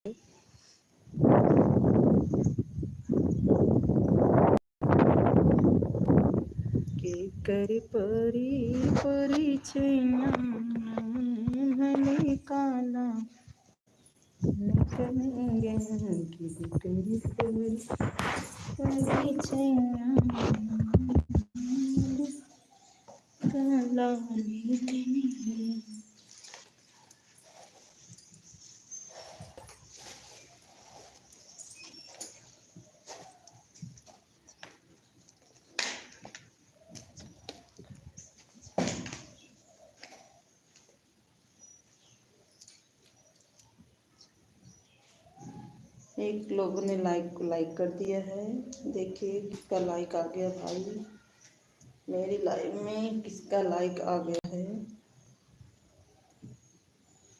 के कर परी परिचय भले काला निकलेंगे की कर परिचय काला निकलेंगे। एक लोगों ने लाइक को लाइक कर दिया है। देखिए किसका लाइक आ गया भाई, मेरी लाइव में किसका लाइक आ गया है।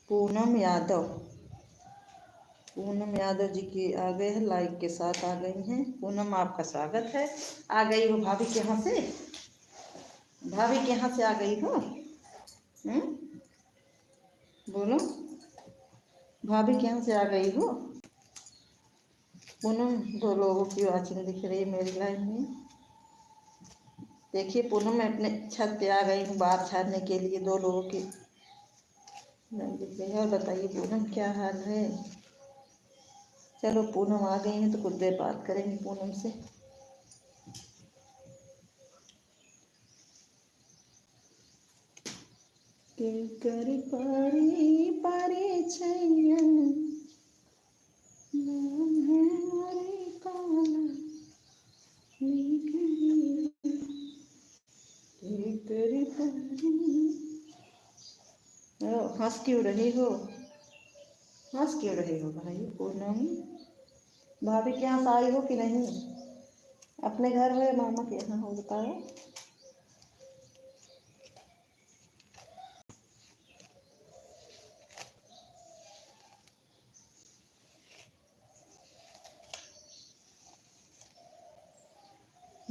पूनम यादव, पूनम यादव जी की आ गए हैं, लाइक के साथ आ गई हैं। पूनम आपका स्वागत है। आ गई हो भाभी के यहाँ से, भाभी के यहाँ से आ गई हो। बोलो, भाभी के यहाँ से आ गई हो। पूनम, दो लोगों की वाचिंग दिख रही है मेरी लाइव में। देखिए पूनम, मैं अपने छत पे आ गई हूँ बाहर छाड़ने के लिए। दो लोगों की दिख रही है। और बताइए पूनम क्या हाल है। चलो पूनम आ गई हैं तो कुछ देर बात करेंगे पूनम से। के कर पारी परिचय नाम है हरे काला निकली। के कर पारी, हंस क्यों रही हो, हंस क्यों रही हो भाई। पूनम, भाभी के यहाँ से आई हो कि नहीं, अपने घर हो या मामा के यहाँ हो बताओ।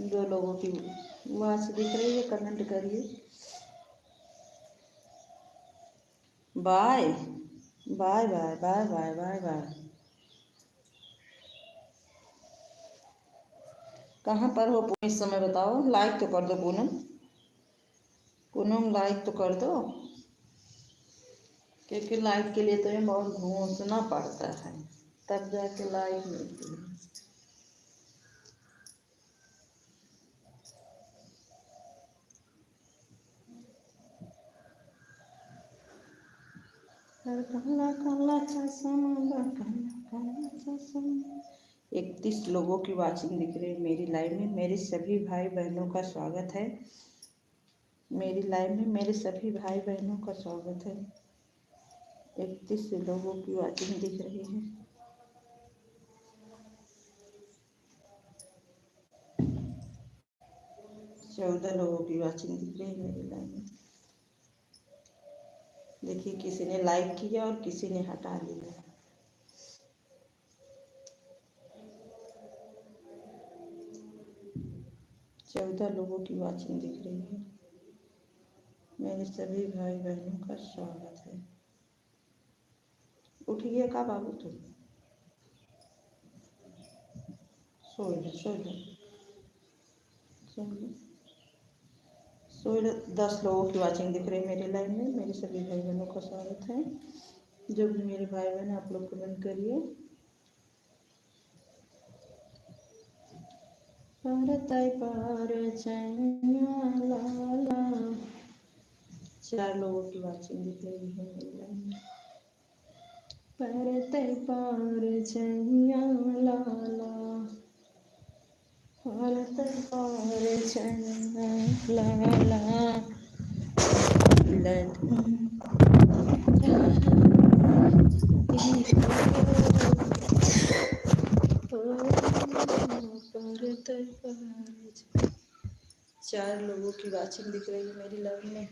दो लोगों की आवाज दिख रही है, कमेंट करिए। Bye bye bye bye bye bye bye. कहाँ पर हो इस समय बताओ। लाइक तो कर दो पूनम, पूनम लाइक तो कर दो, क्योंकि लाइक के लिए तो ये बहुत घूसना पड़ता है तब जाके लाइक मिलती है। काला काला चश्मा, काला काला चश्मा। 31 लोगों की वाचिंग दिख रही है मेरी लाइव में। मेरे सभी भाई बहनों का स्वागत है मेरी लाइव में। मेरे सभी भाई बहनों का स्वागत है। 31 लोगों की वाचिंग दिख रही है। चौदह लोगों की वाचिंग दिख रही है मेरी लाइव में। देखिए किसी ने लाइक किया और किसी ने हटा लिया। चौदह लोगों की वाचिंग दिख रही है। मेरे सभी भाई बहनों का स्वागत है। उठ गया का बाबू तुम, सो जा सो जा सो जा सो जा। 10 लोगों की वाचिंग दिख रही है मेरी लाइव में। मेरे सभी भाई बहनों का स्वागत है। जो भी मेरे भाई बहन आप लोग कमेंट करिए। पार लाला, 4 लोगों की वाचिंग दिख रही है मेरी लाइव में। परते पार छैया लाला, परते पार छैया लाला, चार लोगों की वाचिंग दिख रही है मेरी लाइव में।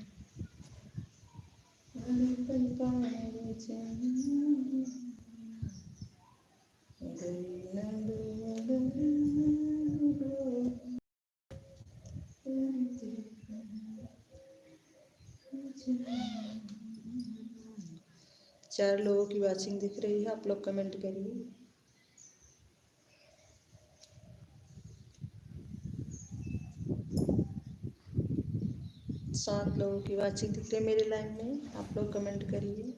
4 लोगों की वॉचिंग दिख रही है, आप लोग कमेंट करिए। 7 लोगों की वॉचिंग दिख रही है मेरे लाइव में, आप लोग कमेंट करिए।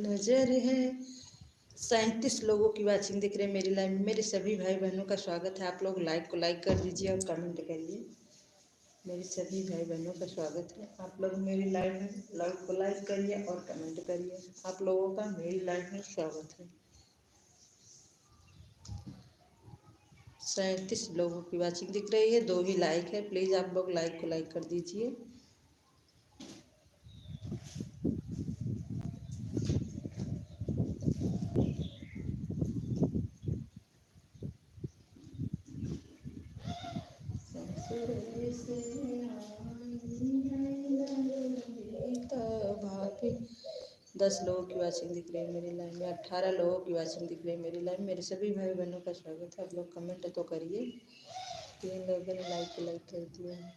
नजर है। 37 लोगों की वॉचिंग दिख रही है मेरी लाइव में। मेरे सभी भाई बहनों का स्वागत है। आप लोग लाइक को लाइक कर दीजिए और कमेंट करिए। मेरे सभी भाई बहनों का स्वागत है। आप लोग मेरी लाइव में लाइक को लाइक करिए और कमेंट करिए। आप लोगों का मेरी लाइव में स्वागत है। 37 लोगों की वॉचिंग दिख रही है, 2 ही लाइक है। प्लीज़ आप लोग लाइक को लाइक कर दीजिए। भाभी 10 लोगों की वॉचिंग दिख रही है मेरी लाइन में। 18 लोगों की वॉचिंग दिख रही है मेरी लाइन में। मेरे सभी भाई बहनों का स्वागत है। आप लोग कमेंट तो करिए। 3 लोगों ने लाइक कर दिया है।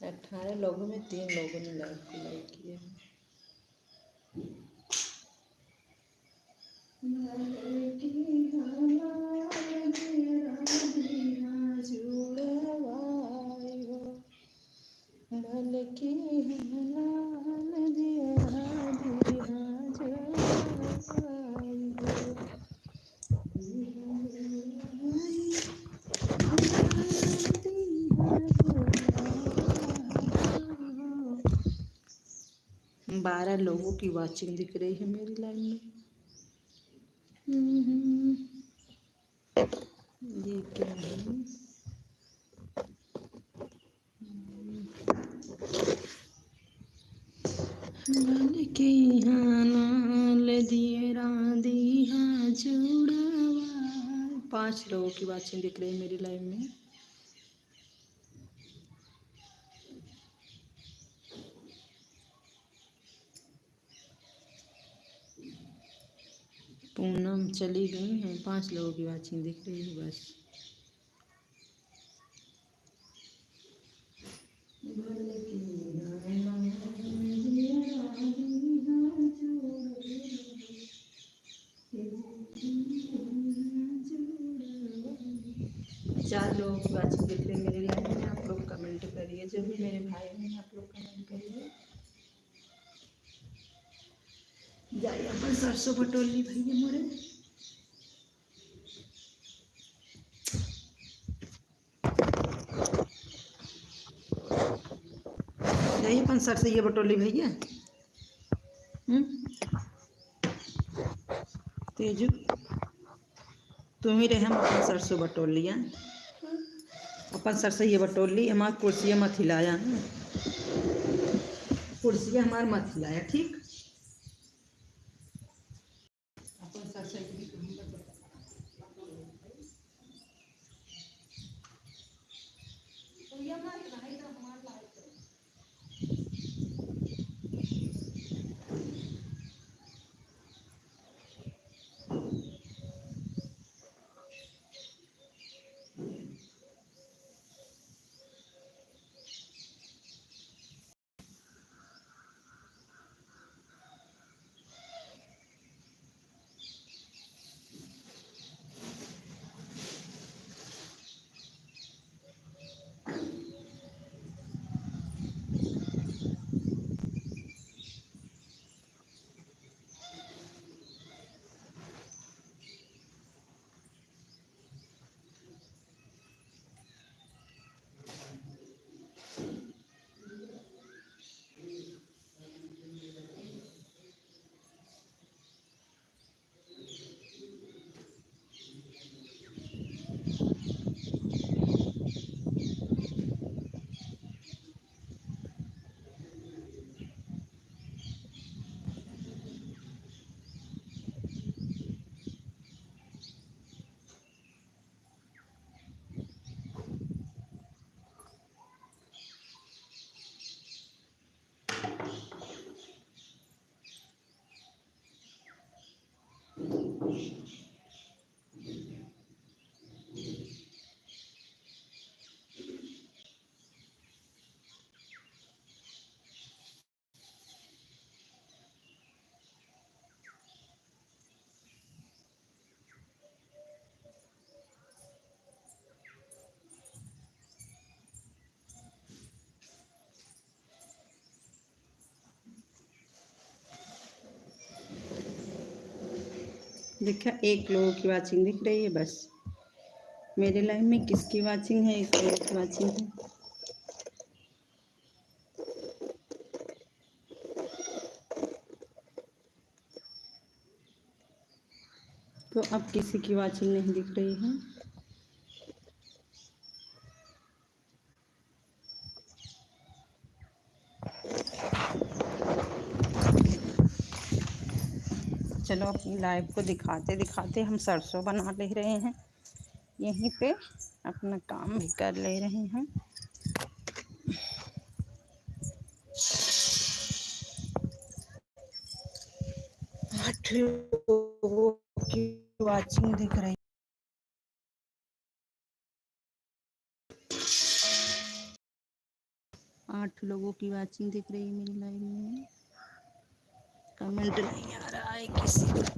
अठारह लोगों में 3 लोगों ने लाइक किया है। बारह लोगों की वॉचिंग दिख रही है मेरी लाइन में। ये क्या है? मन के हाल दिए राधी हाँ जुड़वा। 5 लोगों की वॉचिंग दिख रही है मेरी लाइन में। पूनम चली गई हैं। 5 लोगों की वॉचिंग दिख रही है बस। चार लोगों की वॉचिंग दिख रही है मेरी लाइन में। आप लोग कमेंट करिए। जो भी मेरे भाई हैं आप लोग कमेंट करिए। जाइए अपन सरसों बटोली भैया मोरे। जाइए अपन सरसों ये बटोली भैया। तेजू तुम ही रहे हम अपन सरसों बटोल लिया। अपन सरसों ये बटोल ली। हमारी कुर्सियाँ मत हिलाया ना। कुर्सियाँ हमारे मत हिलाया ठीक। अपन सरसों देखा, 1 लोगों की वाचिंग दिख रही है बस। मेरे लाइव में किसकी वाचिंग है? 1 लोगों की वाचिंग है। तो अब किसी की वाचिंग नहीं दिख रही है। चलो अपनी लाइव को दिखाते दिखाते हम सरसों बना ले रहे हैं, यहीं पे अपना काम भी कर ले रहे हैं। आठ लोगों की वाचिंग दिख रही, 8 लोगों की वाचिंग दिख रही है मेरी लाइव में। कमेंट नहीं आ रहा है किसी का।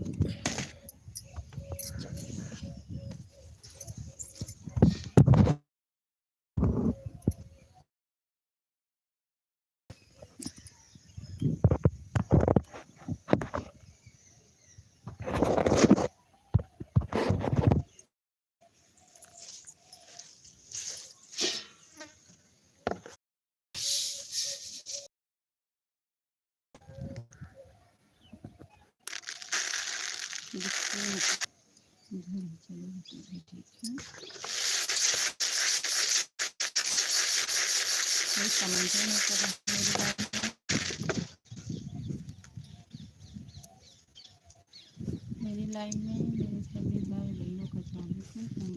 मेरी लाइव में मेरे सभी भाई बहनों का स्वागत है।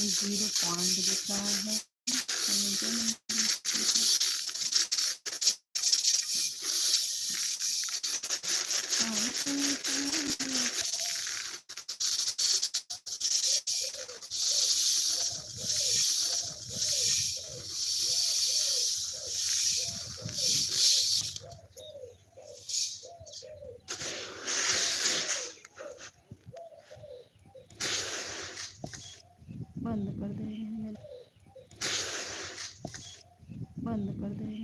जीरो पॉइंट दिख रहा है। बंद कर दे रहे हैं, बंद कर दे रहे हैं।